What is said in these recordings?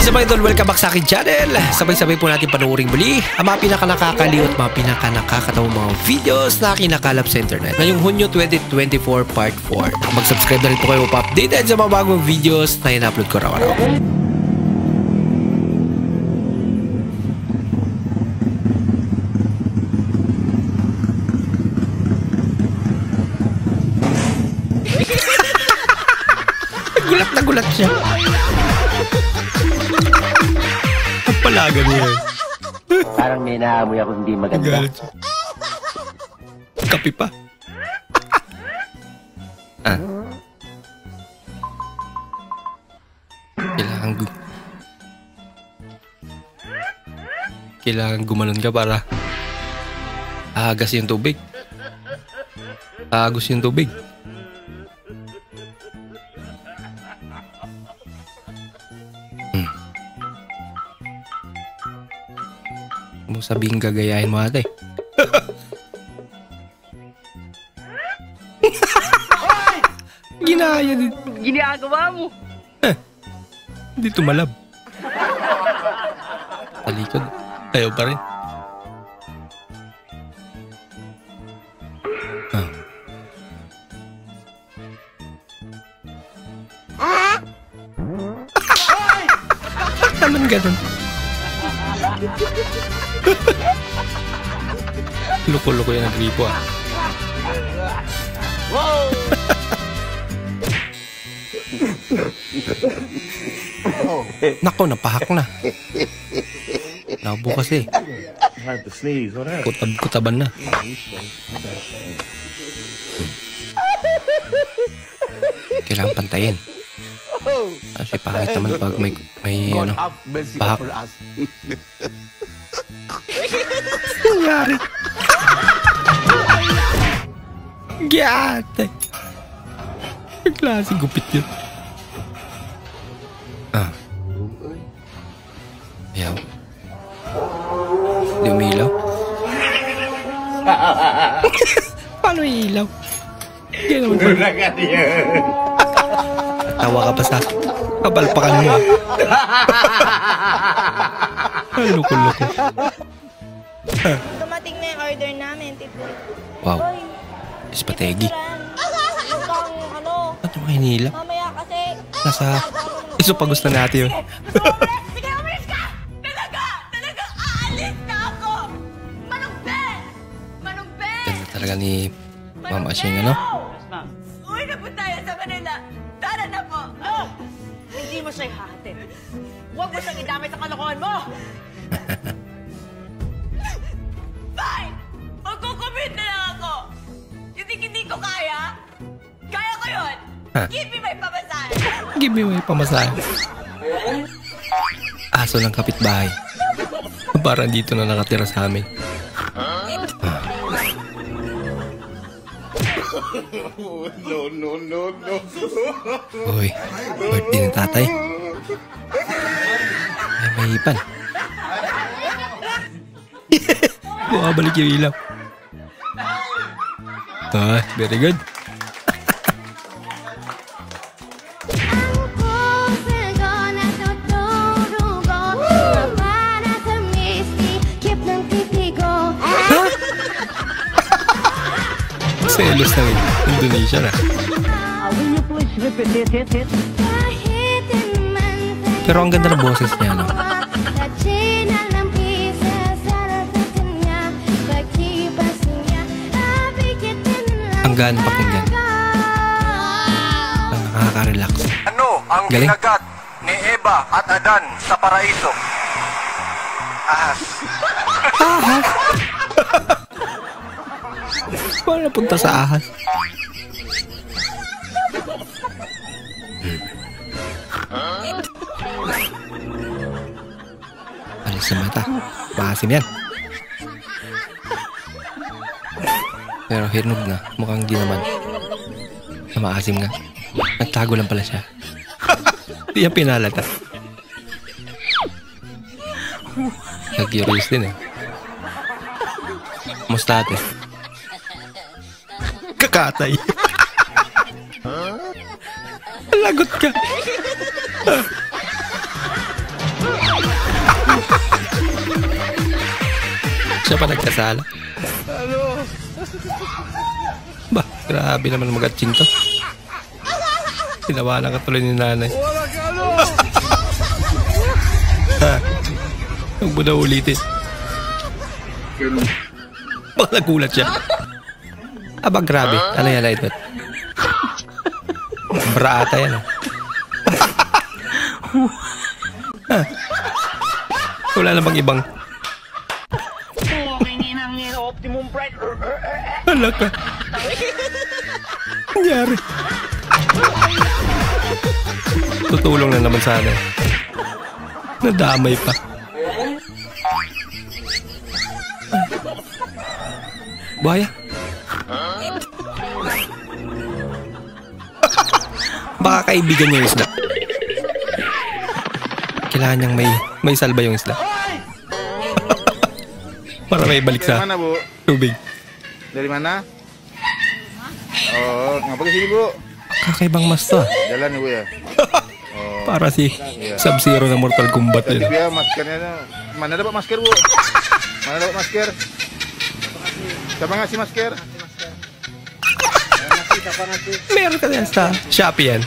What's up idol? Welcome back sa akin channel. Sabay-sabay po natin panuoring muli ang mga pinaka-nakakaliw at mga pinaka-nakakatawang mga videos na kinakalap sa internet ngayong Hunyo 2024 Part 4. Mag-subscribe na rin po kayo pa-updated sa mga bagong videos na ina-upload ko araw-araw. Gulat na gulat siya. Palaga niya. Parang may naamoy ako hindi maganda. Kapi pa. Kailangan gumanon ka para agas yung tubig. Agos yung tubig. Mo sabihin gagayahin mo ate. Ginaya din. Ginagawa mo. Hindi tumalab. Talikod. Ayaw pa rin. Naman ganun. Loko-loko yan ang gripo Wow! Nako, napahak na. Naubo kasi. Kutab-kutaban na. Kailangan pantayin. Kasi pangit naman pag may ano, pahak. Nangyari. Giyate. Ang klaseng gupit yun. Ayaw. Di umilaw. Paano ilaw? Ganun ba? Tawa ka pa sa kapalpakan mo. Loko-loko. Dumating na yung order namin, Tito. Wow. Ispategi. Ano? Ba't naman hinila? Mamaya kasi... Nasa... Iso pa gusto natin yun. Sige, umalis ka! Talagang aalis na ako! Manugbe! Ganda talaga ni Mama Ashing, ano? Uwi na po tayo sa Manila. Tara na po. Hindi mo siya ihahatid. Huwag mo siyang idamay sa kalokohan mo! Fine! Magkukumit na lang ako! Hindi ko kaya? Kaya ko yun! Give me my pamasahe! Give me my pamasahe. Aso ng kapitbahay. Parang dito na nakatira sa amin. No. Uy, birthday ng tatay. Ay, may hipan. Bumabalik yung ilaw. Very good. Selos ng Indonesia na. Will you please repeat it? Pero ang ganda ng boses niya, no? Ang gaan pakinggan. Ang nakaka-relax. Ano ang Galing. kinagat ni Eva at Adan sa paraiso? Ahas. Ahas? Paano napunta sa ahas? Alis sa mata. Maasim yan. Pero hirnog na. Mukhang di naman. Maasim nga. Nagtago lang pala siya. Di yan pinalata. Nag-curious din eh. Musta ate? Kakatay. Lagot ka. Siya pa nagkasala. Ba, grabe naman mag-atching to. Tinawanan ka tuloy ni nanay. Huwag mo na ulitin. Baka nagulat siya. Aba, grabe. Ano yan, ito? Bra ata yan. Wala na bang ibang... Optimum Pride. Hala ka. Nangyari. Tutulong na naman sana. Nadamay pa. Buhaya. Baka kaibigan niya yung isda. Kailangan niyang may salba yung isda. Para may balik sa tubig. Dari mana? Oh, ngapa ke sini, Bu? Kakaibang mas to. Jalan nih, Bu ya. Para si Sub-Zero na Mortal Kombat Tadi yun. dia maskernya mana dapat masker, Bu? Mana dapat masker? Siapa ngasih masker? Meron ka yan sa Shopee yan.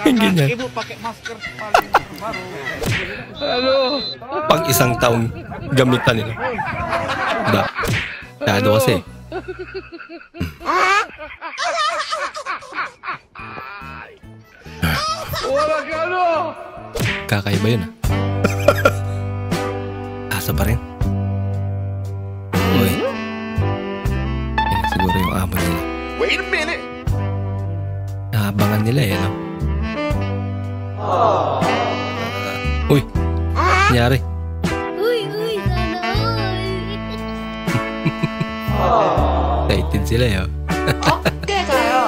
Hindi niya. Ibu pakai masker paling baru. Pag isang taong gamitan nila. Da. Dado kasi. Kakaiba yun ah. Asa pa rin. Uy. Yan siguro yung amo nila. Wait a minute. Naabangan nila eh, no? Uy. Nangyari. Uy, sana all. Excited sila yun. Okay kayo.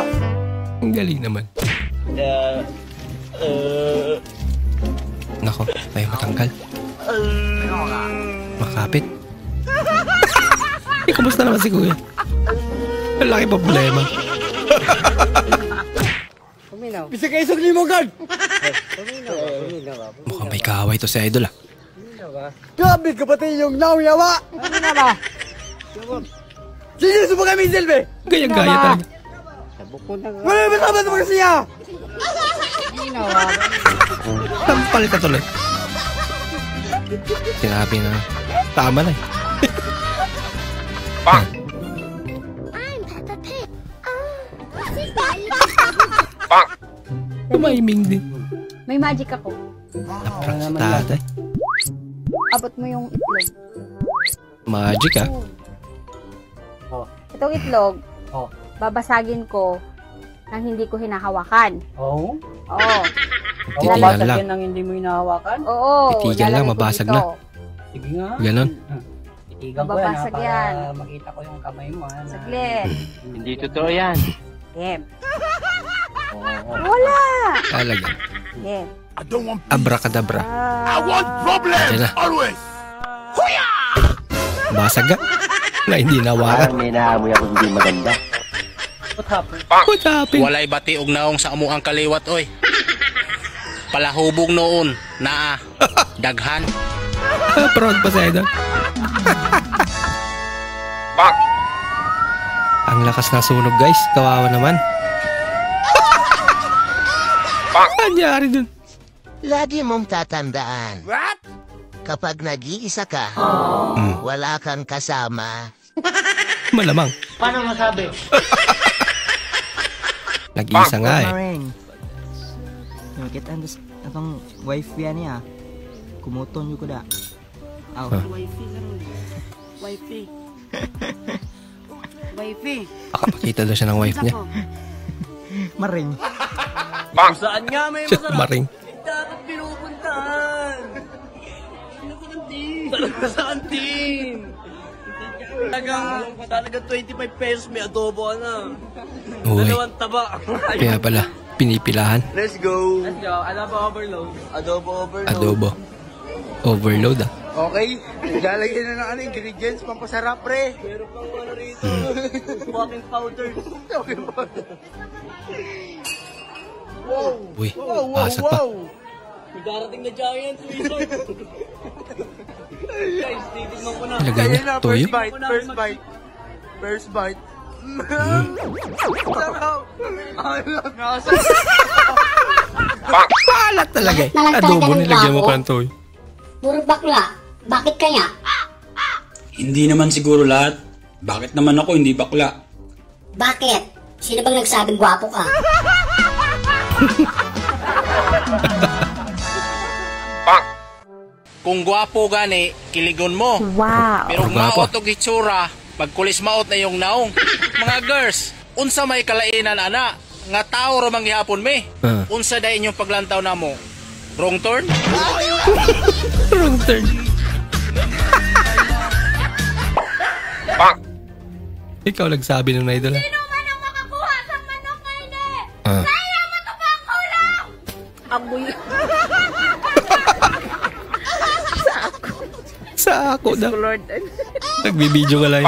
Ang galing naman. Nako, may matanggal. Makapit. Kumusta naman si Kuya? Ang laki problema. Bisa kayo sa limugan. Mukhang may kaaway to si Idol ah. Grabe ka pati yung nauyawa. Ano na ba? Sige, subo kami Silve. Gaya-gaya talaga. Wala ba sama sa mga siya? Tampal ka tuloy. Sinabi na. Tama na eh. I'm Peppa Pig. Tumahiming din. May magic ako. Naprank si tatay. Abot mo yung itlog. Magic ah. Itong itlog, Oh. babasagin ko nang hindi ko hinahawakan. Oh? Oo. Titigan lang. nang hindi mo hinahawakan? Oo. Titigan lang, lalagay ko mabasag dito. na. Sige nga. Ganon. Titigan ko yan Babasag para yan. makita ko yung kamay mo. Saglit. Hindi totoo yan. Game. Wala. Talaga. Game. Abracadabra. Problem Diyan na. always. Basag ka. Na hindi nawakan. Parang may naamoy ako hindi maganda. What happened? What happened? Walay bati og naong sa amo ang kaliwat oy. Palahubog noon na daghan. Proud pa sa Idol. Ang lakas na sunog guys. Kawawa naman. Anyari dun? Lagi mong tatandaan. What? Kapag nag-iisa ka, wala kang kasama. Malamang. Paano masabi? Nag-iisa nga eh. Yung kita atong wife yan niya. Kumuton yung kuda. Aw. Wifey lang. Wifey. Wifey. Pakapakita daw siya ng wife niya. Maring. Saan nga may Shit, maring. dapat pinupuntahan? Talaga saan team? Talagang 25 pesos may adobo na. Uy, Dalawang taba. kaya pala, pinipilahan. Let's go. Let's go. Adobo overload. Adobo overload. Adobo. Overload ah. Okay, ilalagay na ng ano, ingredients, pampasarap, pre. Meron pang ano rito. Walking powder. Walking powder. Wow. Uy, basag pa. May darating na giant. Ilagay niya, toyo. First bite. Palat talaga eh. Adobo, nilagyan mo pa ng toyo. Puro bakla. Bakit kaya? Hindi naman siguro lahat. Bakit naman ako hindi bakla? Bakit? Sino bang nagsabing gwapo ka? Kung gwapo gani, kiligon mo. Wow. Pero Kung gwapo. maot og itsura, pagkulis maot na yung naong. Mga girls, unsa may kalainan ana? Nga tao ra man gihapon me. Unsa day inyong paglantaw namo? Wrong turn? Wrong turn. Ikaw nagsabi ng idol. Sino man ang makakuha sa manok na hindi? Ah. Kaya mo ito pa ang kulang! Amoy. Sa ako daw. Nagbibideo ka lang.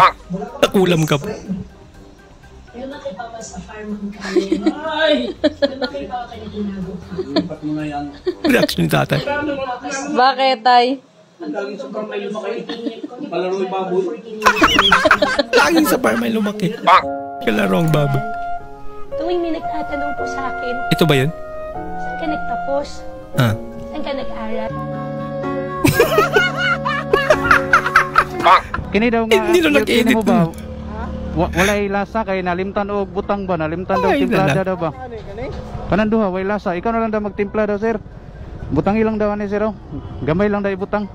Nakulam ka pa. Lumaki pa ba sa farm ang kanin? Ay! Lumaki pa ka na tinago ka. Reaction ni tatay. Bakit, tay? Laging sa farm may lumaki. Palaro yung baboy. Laging sa farm may lumaki. Kalarong baboy. Tuwing may nagtatanong po sa akin, Ito ba yun? saan ka nagtapos? Ah. Saan ka nag-aral? Kini daw nga. Hindi na nag-edit mo ba? Walay lasa kay nalimtan og butang ba? Nalimtan daw Ay, timplada dala. daw ba? Kanan duha way lasa. Ikaw na lang daw magtimpla daw, sir. Butang ilang daw ani, sir. Oh. Gamay lang daw ibutang.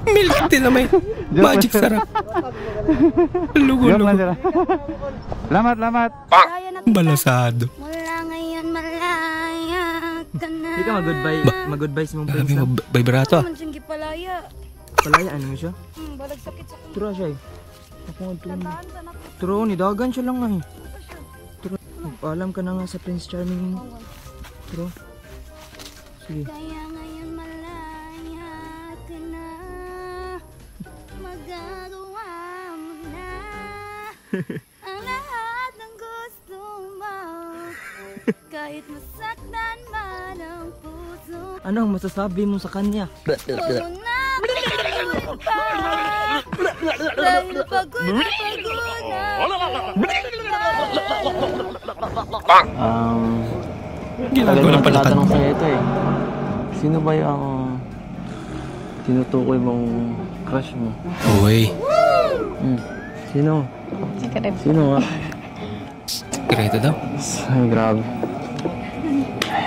Milk tea na may magic sarap. Lugo-lugo. Lamat. Balasado. Mula ngayon malaya ka na. Hindi ka mag-goodbye si mong Grabe prinsa. mo, vibrato ah. Mansyang gipalaya. Palaya, ano mo siya? Balag sakit sa Tura siya eh. Ako nga ito. Turo, nidagan siya lang nga eh. Turo, magpaalam ka na nga sa Prince Charming mo. Turo. Sige. Kaya ngayon malaya ka na. Magagawa mo na ang lahat ng gusto mo. Kahit masaktan man ang puso. Ano ang masasabi mo sa kanya? Huwag mo na pagod pa. Dahil pagod na Ginagawa ng palatan. Tatanong sa'yo ito eh. Sino ba yung tinutukoy mong crush mo? Uy. Sino? Secret. Sino nga? Sikreto daw. Ay, grabe.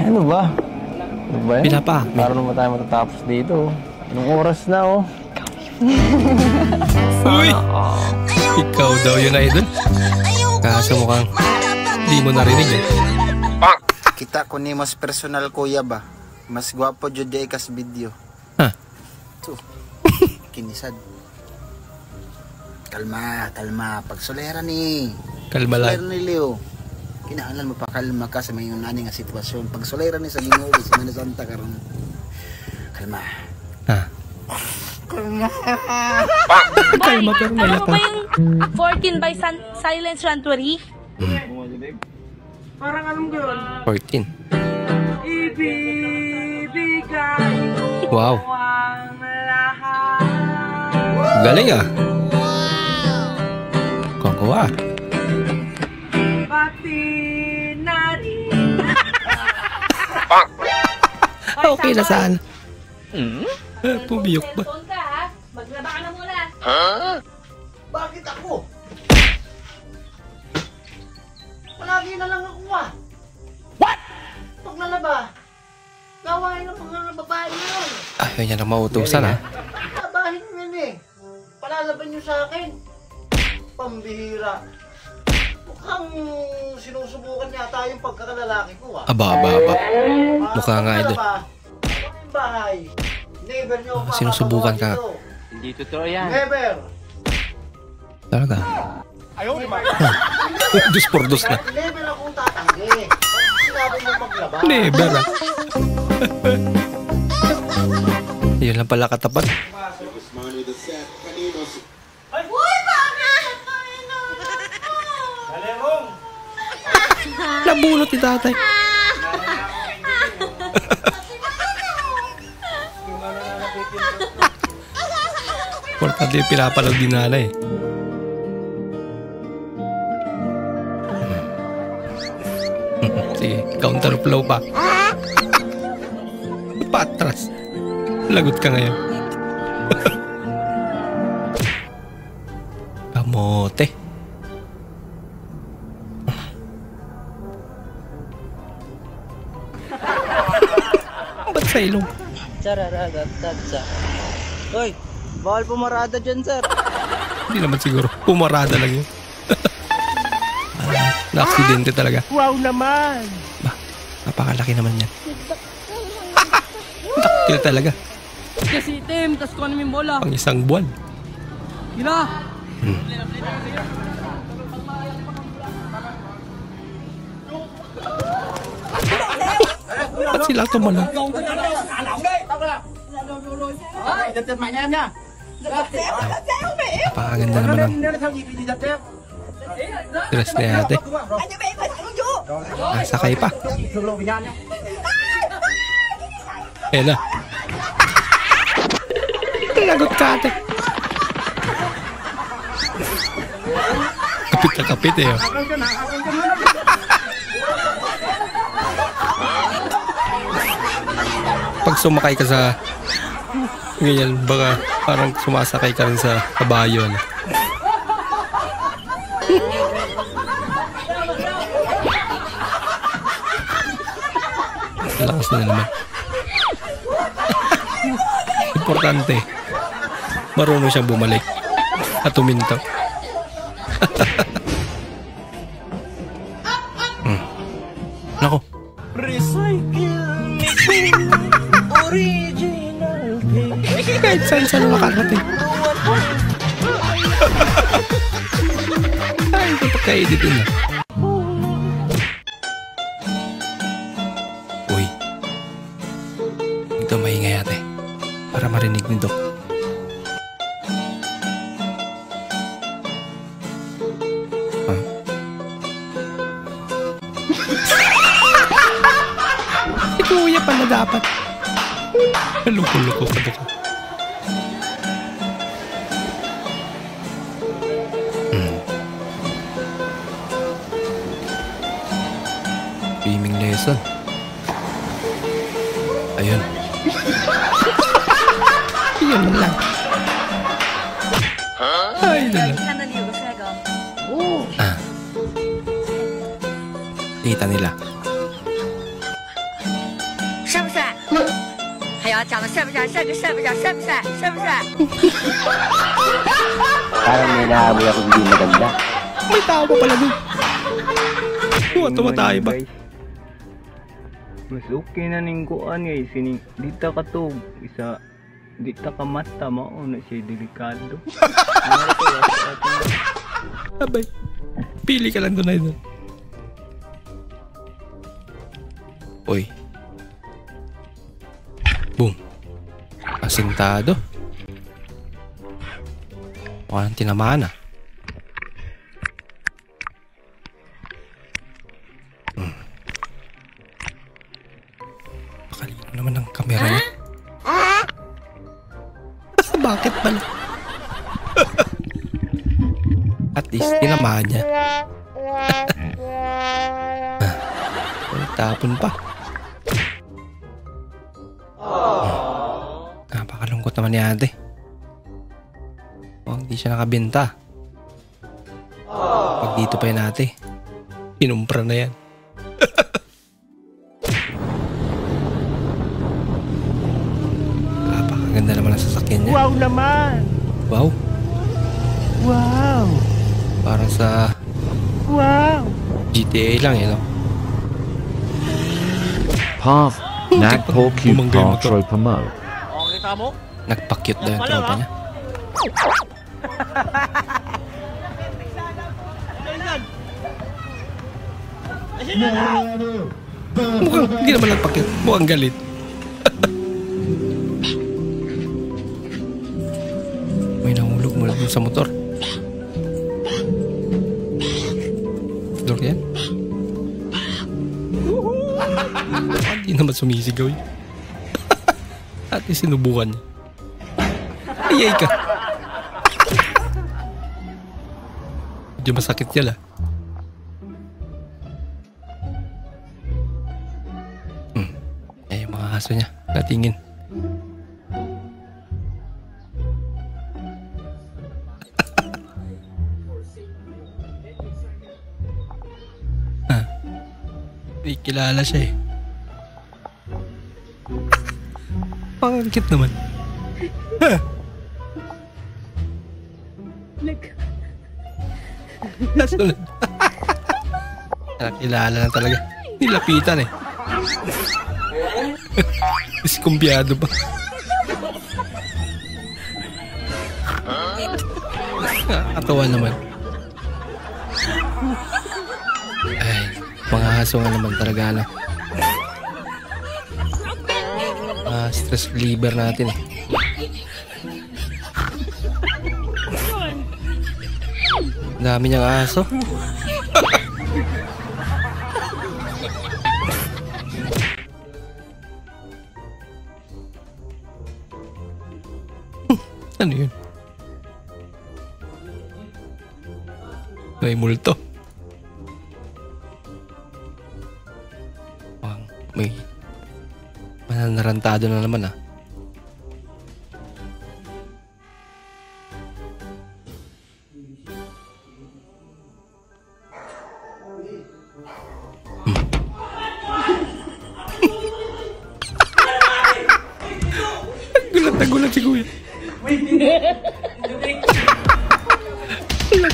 Ano ba? Ano ba yan? Pila pa. Paano naman tayo matatapos dito? Anong oras na oh? Uy! Ikaw daw yun, idol. Kaso mukhang di mo narinig eh. Kita ko ni mas personal kuya ba? Mas gwapo jud di kas video. Ha? So, kinisad. Kalma. Pagsulera ni. Kalma lang. Sulera ni Leo. Kinahanglan mo pa kalma ka sa mayong nani nga sitwasyon. Pagsulera ni sa Ginoo sa Semana Santa karon. Kalma. Ha? Kalma. Kalma pero Alam mo mayata. ba yung 14 by Silence Rantuary? Parang anong yun? 14. Ibibigay ko Wow. ang lahat. Galing ah. Kuha. Pati na rin. Okay na saan? Pumiyok ba? Cellphone ka ha? Maglaba ka na muna. Bakit ako? Palagi na lang ako ah. What? Pag nalaba, gawain ng mga babae yun. Ayaw niya na mautusan ha. Labahin nyo yan eh. Palalaban nyo sa akin. Pambihira. Mukhang sinusubukan yata yung pagkakalalaki ko ah. Aba. Mukha nga idol. Yung bahay. Never nyo Sinusubukan ka. Hindi totoo yan. Never. Talaga. Ayaw di ba? Dos por dos na. Never akong tatanggi. Sinabi mo maglaba. Never ah. Yun lang pala katapat. Uy, bakit? Galerong! Nabunot ni tatay. Yung ano na napipinta Importante yung pinapanood din nanay. Sige, counterflow pa. Patras. Lagot ka ngayon. Kamote. Ba't sa ilong? Chararagatatsa. Hoy, bawal pumarada dyan, sir. Hindi naman siguro. Pumarada lang yun. Na-aksidente talaga. Wow naman! Ba, napakalaki naman yan. Taktil talaga. Kasi itim, tas kuha namin bola. Pang isang buwan. Gila! Ba't sila tumalon? Napakaganda naman ang dress ni ate. Sakay pa. Ayan na. Lagot ka ate. Kapit na kapit eh. Pag sumakay ka sa ganyan, baka parang sumasakay ka rin sa kabayo. Lakas na naman. Importante, marunong siyang bumalik at tuminto. Nako. Kahit saan makarating. Ay, ito pagka-editin na. Uy. Ito maingay ate. Para marinig nito. Si kuya pala dapat. Luko-luko ka dito. Swimming lesson. Ayun. Yan lang. Ay, dala. Kita nila. 帅不帅？还要长得帅不帅？帅不帅不帅？帅不帅？帅不帅？ Parang may naamoy ako hindi maganda. May tao pa pala dun. Tumatay ba? Mas okay na ning kuan guys, sining dita ka to isa dita ka mata mao na siya delikado. Abay. Pili ka lang doon na doon. Uy. Boom. Asintado. Mukhang tinamaan ah. Nakalino naman ang kamera niya. Bakit pala? At least tinamaan niya. Tapon pa. Napakalungkot naman ni ate. Oh, hindi siya nakabenta. Pag dito pa yun ate, pinumpra na yan. Napakaganda naman ang sasakyan niya. Wow naman! Wow. Wow! Para sa Wow! GTA lang no? Path Nagpo-cute pa tropa mo. Nagpa-cute daw yung tropa niya. Mukhang hindi naman nagpa-cute. Mukhang galit. May nahulog mula dun sa motor. Motor yan? Hindi naman sumisigaw yun. Ate sinubukan niya. Ayay ka. Medyo masakit yan Eh, yung mga aso niya. Natingin. May kilala siya eh. Pangangkit naman. Nasunod. Nakilala na talaga. Nilapitan eh. Diskumpiyado pa. Nakakatawa naman. Ay, mga aso nga naman talaga na. Stress reliever natin eh. Dami niyang aso. Ano yun? May multo. May mananarantado na naman Nagulat si Kuya.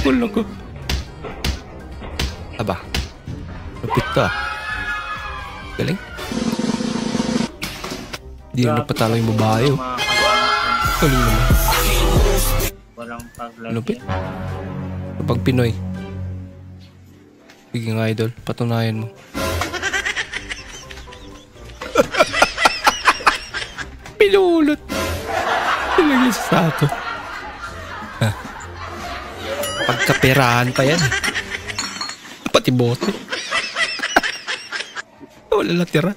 Loko. Aba. Lupit to Galing. Hindi na napatalo yung babae Galing naman. Walang paglagyan. Lupit. Kapag Pinoy. Sige nga idol, patunayan mo. Pinulot. Pinagay sa sato. Pagkaperahan pa yan. Pati bote. Wala natira.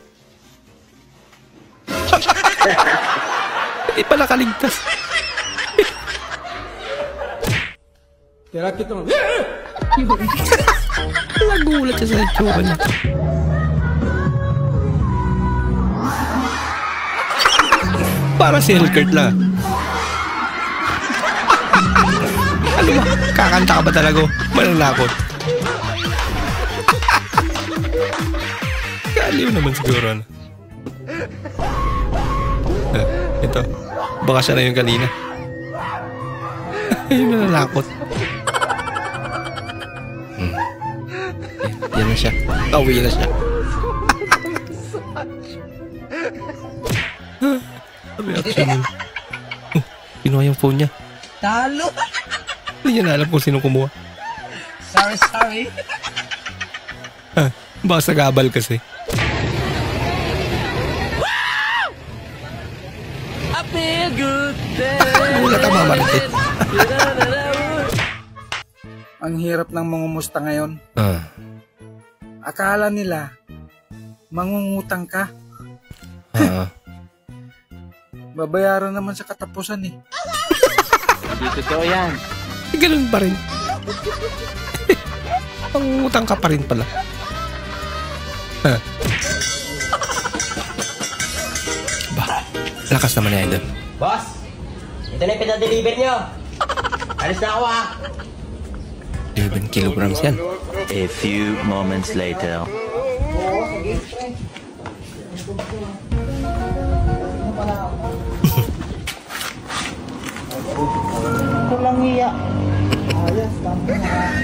Hindi pala kaligtas. Tira kita mo. Nagulat siya sa itsura niya. Para si Hellcurt lang. Ano ba? Kakanta ka ba talaga? Mananakot. Kaliw naman siguro ito. Baka siya na yung kanina. Ayun nananakot. Yan na siya. Uwi na siya. Reaction yun. Kinuha yung phone niya. Talo! Hindi niya na alam kung sino kumuha. Sorry. Baka sa gabal kasi. I feel good. Wala ka mamaritin. Ang hirap ng mangumusta ngayon. Akala nila, mangungutang ka. Babayaran naman sa katapusan eh. Hindi totoo yan. Ganun pa rin. Mangungutang ka pa rin pala. Lakas naman na yun. Boss, ito na yung pinadeliver nyo. Alis na ako 11 kilograms yan. A few moments later. Kulang hiya.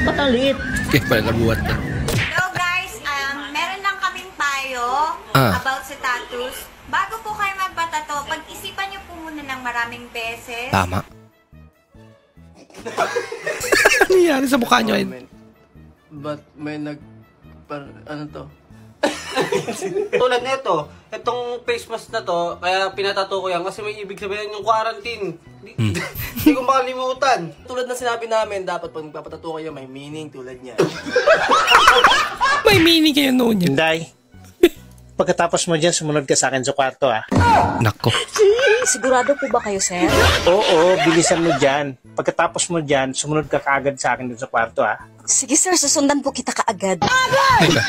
Patalit. Kaya pala nabuhat na. Hello guys, meron lang kaming payo about sa tattoos. Bago po kayo magpatato, pag-isipan nyo po muna ng maraming beses. Tama. Ano nangyari sa mukha nyo? But may ano to? Tulad nito, itong face mask na to, kaya pinatato ko yan kasi may ibig sabihin yung quarantine. Hindi ko makalimutan. Tulad na sinabi namin, dapat pag magpapatato kayo, may meaning tulad niya. May meaning kayo noon yan. Day, pagkatapos mo dyan, sumunod ka sa akin sa kwarto Nako. Sigurado po ba kayo, sir? Oo, bilisan mo dyan. Pagkatapos mo dyan, sumunod ka kaagad sa akin dun sa kwarto Sige sir, susundan po kita kaagad. Teka,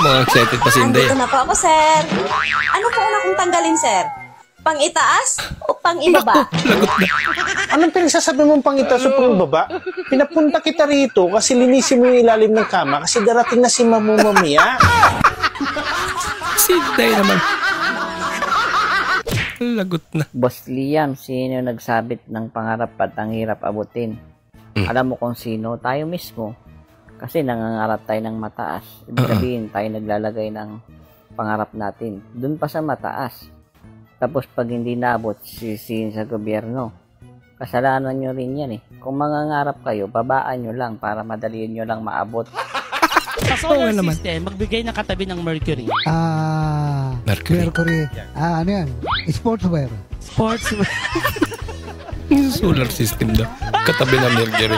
mga excited pa si Inday. Andito na po ako, sir. Ano po una kong tanggalin, sir? Pang-itaas o pang-ibaba? Lagot na. Anong pinagsasabi mong pangitaas o pangbaba? Pinapunta kita rito kasi linisin mo yung ilalim ng kama kasi darating na si Mamu mamaya. Si Inday naman. Lagot na. Boss Liam, sino nagsabit ng pangarap at ang hirap abutin? Alam mo kung sino? Tayo mismo. Kasi nangangarap tayo ng mataas. Ibig sabihin, tayo naglalagay ng pangarap natin. Doon pa sa mataas. Tapos pag hindi naabot, sisihin sa gobyerno. Kasalanan nyo rin yan eh. Kung mangangarap kayo, babaan nyo lang para madaliin nyo lang maabot. Sa solar system, magbigay ng katabi ng Mercury. Mercury. Ano yan? Sportswear. Sportswear. Solar system daw. Katabi ng Mercury.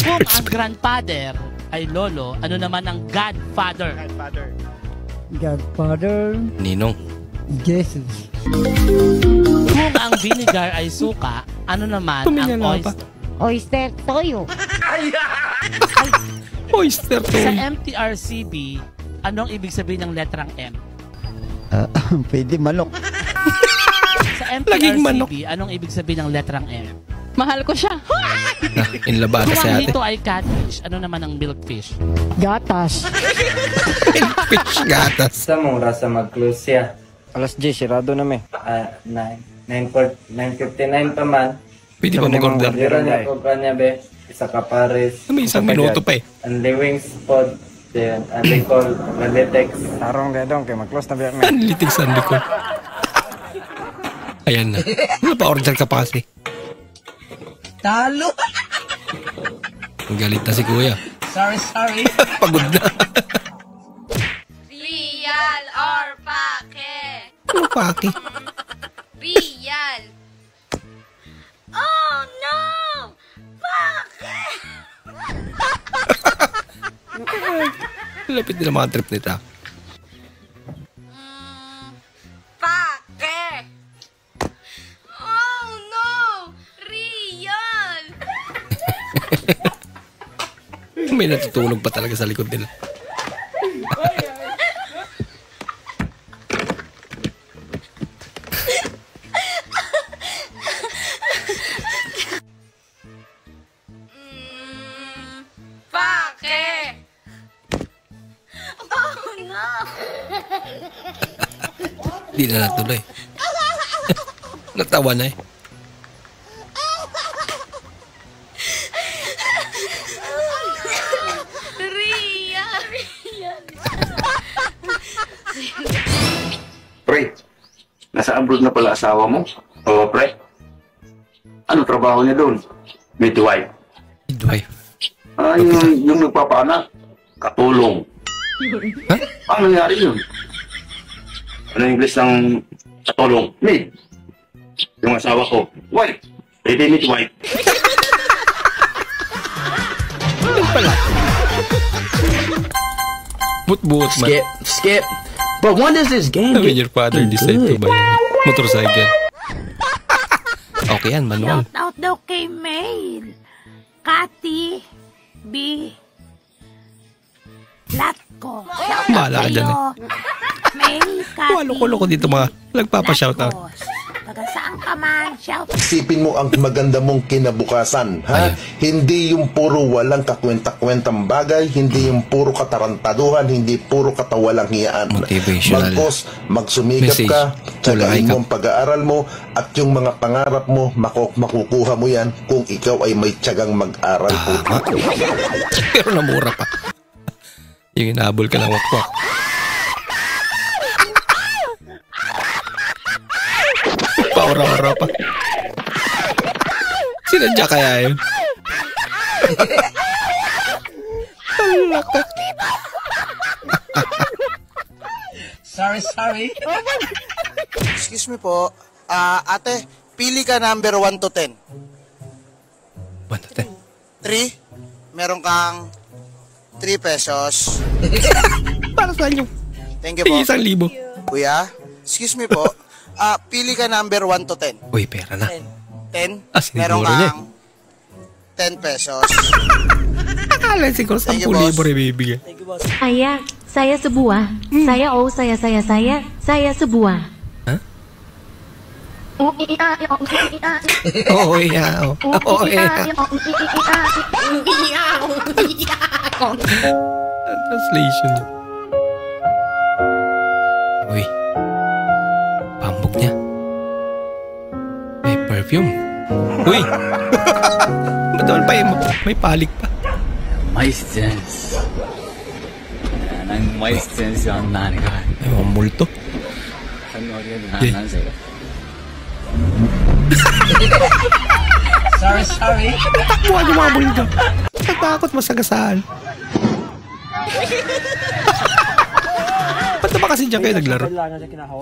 Kung ang grandfather ay lolo, ano naman ang godfather? Godfather. Ninong. Jesus. Kung ang vinegar ay suka, ano naman ang oyster? Oyster toyo. Oyster toyo. Sa MTRCB, anong ibig sabihin ng letrang M? Pwede manok. Sa MTRCB, anong ibig sabihin ng letrang M? Mahal ko siya. Inlabada Kung si ang ate. hito ay catfish, ano naman ang milkfish? Gatas. Milkfish gatas. Sa mong rasa mag-close siya. Alas 10, sirado na may. 9:59 pa man. Pwede pa mag-order. Meron niya ko kanya be. Isa ka pares. May isang minuto pa eh. Only wings pod. Then, only call. Only text. Tarong dedong, kaya mag-close na biyak Only text only call. Ayan na. Wala pa order ka pa kasi. Talo! Galit na si kuya. Sorry. Pagod na. Real or pake? Ano pake? Real. Oh no! Pake! Lapit din ang mga trip nito. Pake! Oh no! Real! May natutulog pa talaga sa likod nila. Pake! Oh no! Hindi na natuloy. Natawa na eh. Pre, nasa abroad na pala asawa mo? Oo, pre. Ano trabaho niya doon? Midwife. Midwife? Yung nagpapaanak. Katulong. Ano nangyari yun? Ano yung English ng katulong? Mid. Yung asawa ko. Wife. Pwede midwife. Ano pala? But man. Skip. But when does this game When your father decide to buy a motorcycle? Okay yan, manual. Shout out daw kay Mail. Kati B. Latko. Bahala ka dyan eh. Mail, Kati. Loko-loko dito mga nagpapa-shoutout. Taga saan ka man? Shout Isipin mo ang maganda mong kinabukasan, ha? Hindi yung puro walang kakwenta-kwentang bagay, hindi yung puro katarantaduhan, hindi puro katawalang hiyaan. Motivational Magpos, magsumikap message. ka, tsagain Ka. mo ang pag-aaral mo, at yung mga pangarap mo, makukuha mo yan kung ikaw ay may tiyagang mag-aral. Pero namura pa. Yung inahabol ka ng wakwak. Paura-ura pa. Sinadya kaya yun? Alaka. Sorry. Excuse me po. Ate, pili ka number 1 to 10. 1 to 10? 3, meron kang 3 pesos. Para saan yung? Thank you po. 1,000. Kuya, excuse me po. Pili ka number 1 to 10. Uy, pera na. 10? Siniguro Meron niya kang 10 pesos. Akala siguro 10,000 rin bibigyan. Saya sebuah. Saya sebuah. Ha? Oo, iya. Oo, iya. Translation. Uy. Pambok niya. May perfume. Uy. Betul pa yun. May palik pa. Mais sense. Nang mais sense yung nani ka. Ay, mga multo. Sorry. Takbuhan yung mga multo. Natakot masagasaan. Ba't ba kasi dyan kayo naglaro?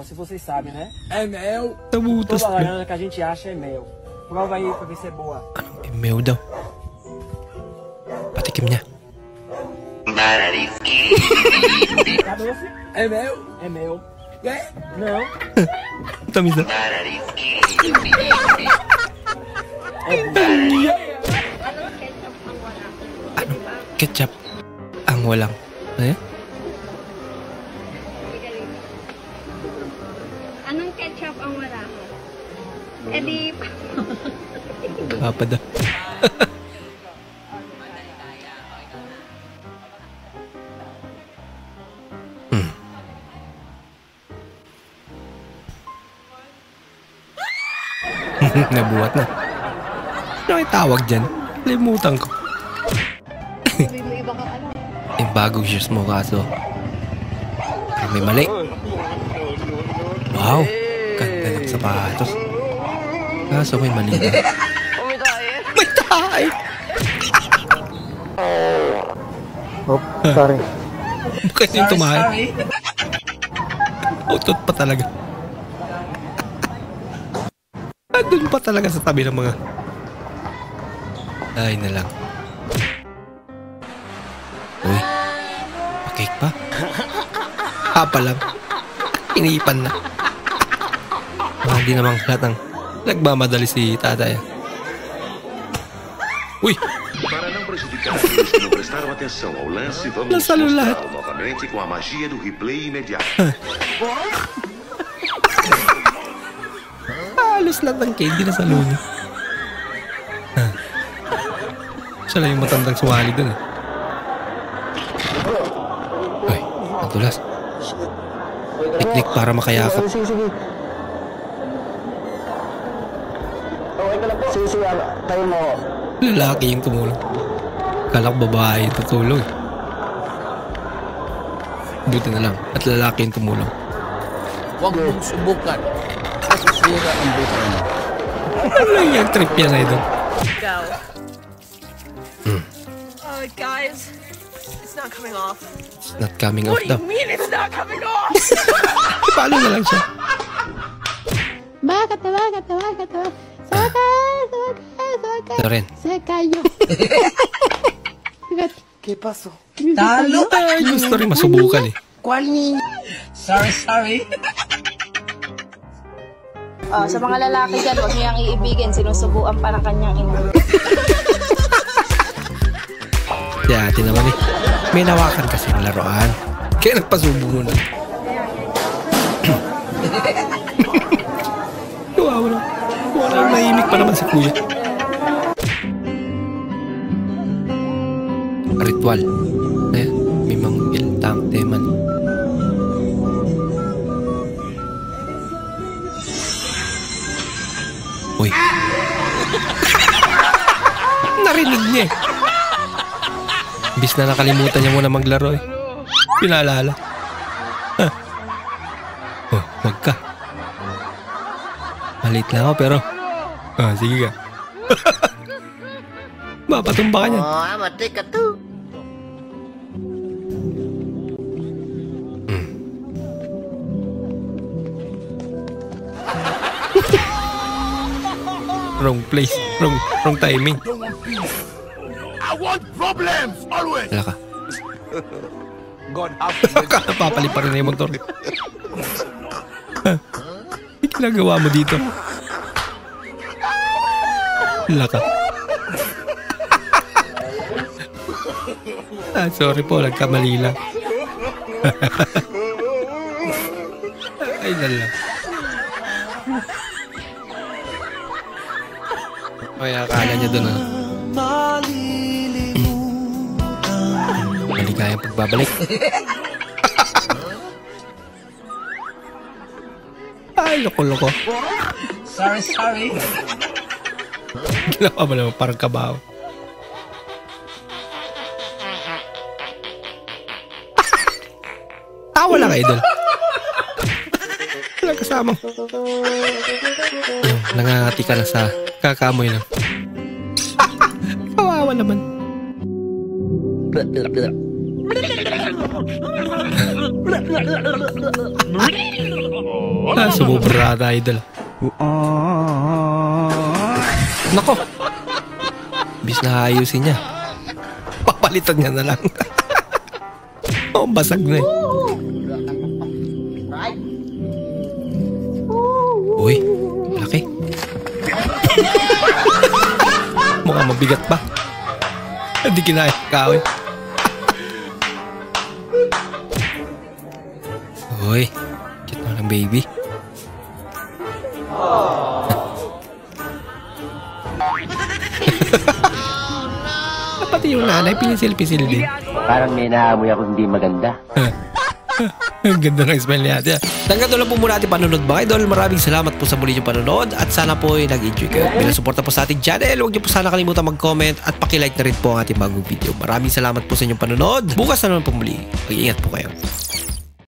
Se vocês sabem, né? É mel. Nabutas Toda banana que a gente acha é mel. Prova aí pra ver se é boa. Anong meo daw? Patikim niya. Tá doce? É mel. É mel. É? Não. Tamis na. Ano? Ketchup ang walang. Eh? Anong ketchup ang wala ko? Eh di... Papa daw. Nabuhat na. Ano yung tawag dyan? Limutan ko. Yung bagong shoes mo kaso may mali. Wow, ganda ng sapatos. Kaso may mali na. May tayo! Oh, sorry. Bakit yung tumahay? Utot pa talaga. Doon pa talaga sa tabi ng mga... Ay na lang. Uy, pa-cake pa? Hapa lang. Iniipan na. Hindi namang halatang nagmamadali si tatay. Uy! Para não prejudicar aqueles que não prestaram atenção ao lance, vamos mostrá-lo novamente com a magia do replay imediato. Halos lahat ng candy na sa luna. Siya lang yung matandang sumali dun eh. Uy, nadulas. Teknik para makayakap. Sige. Sige, tayo mo. Lalaki yung tumulong. Kala ko babae yung tutulong. Buti na lang. At lalaki yung tumulong. Huwag mong subukan. Masisira ang buto mo. Ano yung trip yan na ito? Go. Oh, guys. It's not coming off. It's not coming off daw. What do you mean it's not coming off? Paano na lang siya? Bakit. Ito rin. Se cayó. ¿Qué pasó? Talo! Ay, gusto rin masubukan eh. ¿Cuál niño? Sorry. Sa mga lalaki dyan, huwag niyang iibigin. Sinusubuan para kanyang ina. Si ate naman eh. May nawakan kasi ng laruan. Kaya nagpasubo muna. Wala. Nahimik pa naman si kuya. Ritual. Ayan, may manggil tang teman. Uy. Narinig niya eh. Imbis na nakalimutan niya muna maglaro eh. Pinaalala. Oh, wag ka. Malit lang ako pero... sige ka. Mapatumba ka niyan. Mati ka to. Wrong place. Wrong timing. I want problems always. Wala ka. God have Napapali pa rin na yung motor. Ano ginagawa mo dito? Wala ka. Sorry po, nagkamali lang. Ay, lala. Ay, akala niya doon, ah. Maligayang pagbabalik. Ay, loko-loko. Sorry. Ginawa mo naman parang kabaw. Tawa lang, idol. Wala kasama. Nangangati ka na sa kakamoy na. Kawawa naman. Sumubra ata, idol. Nako. Bis na ayusin niya. Papalitan niya na lang. Oh, basag na eh. Uy, laki. Mukhang mabigat pa. Hindi kinaya kawin. Uy, cute na lang baby. Pati yung nanay, pinisil-pisil din. Parang may naamoy ako hindi maganda. Ang ganda ng smile niya. Hanggang doon lang po muna ating panonood mga idol. Maraming salamat po sa muli yung panonood at sana po ay nag-enjoy kayo. Bilang suporta po sa ating channel, huwag niyo po sana kalimutan mag-comment at pakilike na rin po ang ating bagong video. Maraming salamat po sa inyong panonood. Bukas na naman po muli. Mag-iingat po kayo.